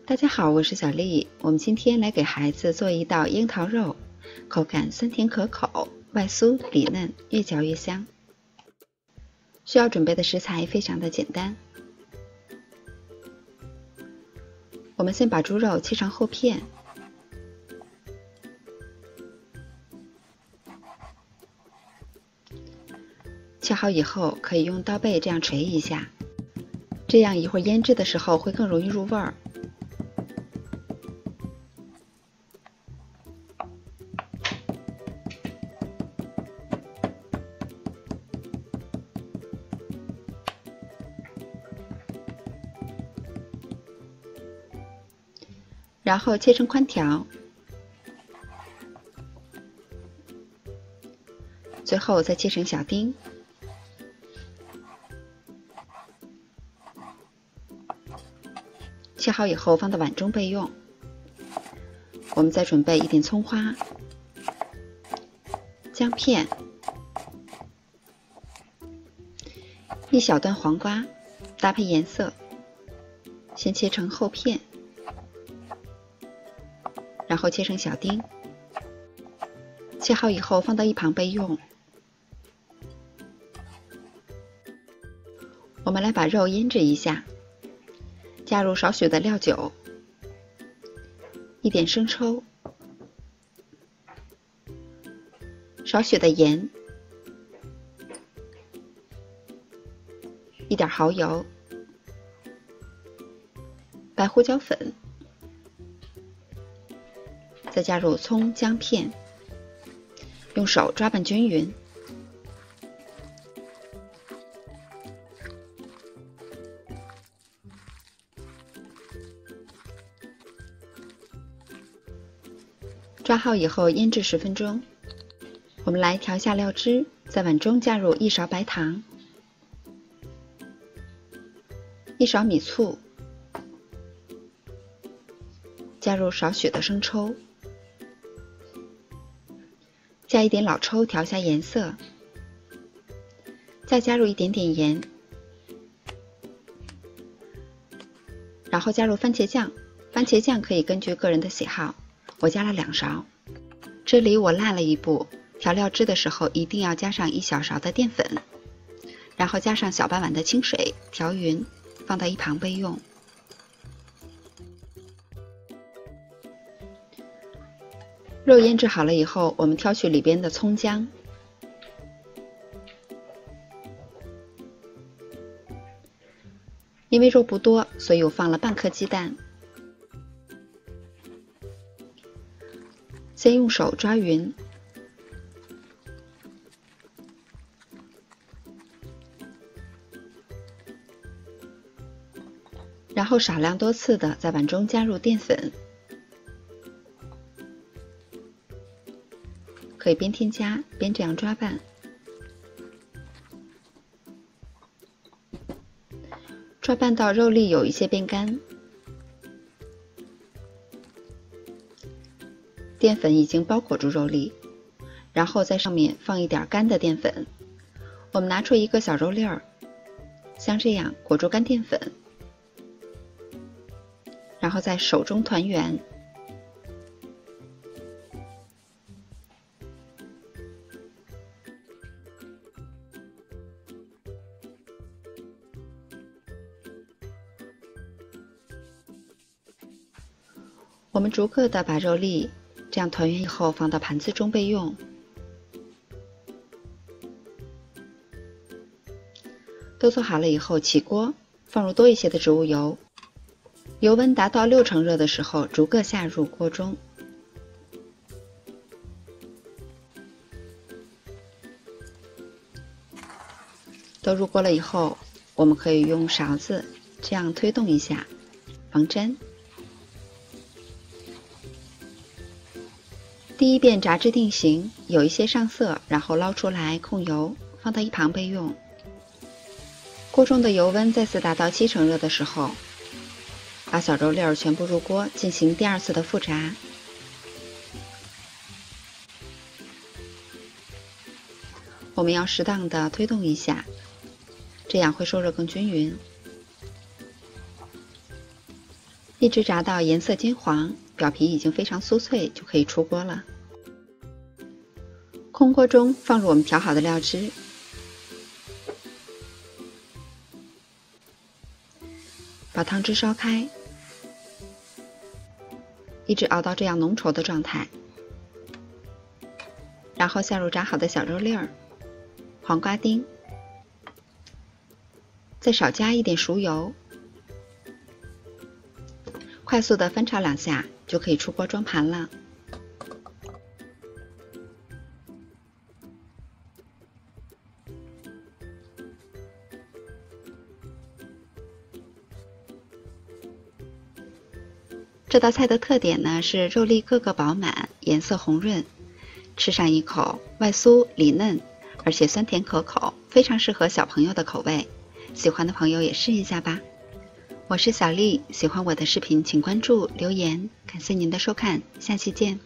大家好，我是小丽。我们今天来给孩子做一道樱桃肉，口感酸甜可口，外酥里嫩，越嚼越香。需要准备的食材非常的简单。我们先把猪肉切成厚片，切好以后可以用刀背这样捶一下，这样一会儿腌制的时候会更容易入味儿。然后切成宽条，最后再切成小丁。切好以后放到碗中备用。我们再准备一点葱花、姜片、一小段黄瓜，搭配颜色，先切成厚片。然后切成小丁，切好以后放到一旁备用。我们来把肉腌制一下，加入少许的料酒，一点生抽，少许的盐，一点蚝油，白胡椒粉。再加入葱姜片，用手抓拌均匀。抓好以后腌制10分钟。我们来调下料汁，在碗中加入1勺白糖、1勺米醋，加入少许的生抽。加一点老抽调下颜色，再加入一点点盐，然后加入番茄酱。番茄酱可以根据个人的喜好，我加了2勺。这里我落了一步，调料汁的时候一定要加上1小勺的淀粉，然后加上小半碗的清水调匀，放到一旁备用。肉腌制好了以后，我们挑取里边的葱姜，因为肉不多，所以我放了半颗鸡蛋，先用手抓匀，然后少量多次的在碗中加入淀粉。可以边添加边这样抓拌，抓拌到肉粒有一些变干，淀粉已经包裹住肉粒，然后在上面放一点干的淀粉。我们拿出一个小肉粒儿，像这样裹住干淀粉，然后在手中团圆。我们逐个的把肉粒这样团圆以后放到盘子中备用。都做好了以后，起锅，放入多一些的植物油，油温达到60%热的时候，逐个下入锅中。都入锅了以后，我们可以用勺子这样推动一下，防粘。第一遍炸至定型，有一些上色，然后捞出来控油，放到一旁备用。锅中的油温再次达到70%热的时候，把小肉粒儿全部入锅，进行第2次的复炸。我们要适当的推动一下，这样会受热更均匀。一直炸到颜色金黄，表皮已经非常酥脆，就可以出锅了。空锅中放入我们调好的料汁，把汤汁烧开，一直熬到这样浓稠的状态，然后下入炸好的小肉粒儿、黄瓜丁，再少加一点熟油，快速的翻炒2下就可以出锅装盘了。这道菜的特点呢是肉粒个个饱满，颜色红润，吃上一口外酥里嫩，而且酸甜可口，非常适合小朋友的口味。喜欢的朋友也试一下吧。我是小丽，喜欢我的视频请关注留言，感谢您的收看，下期见。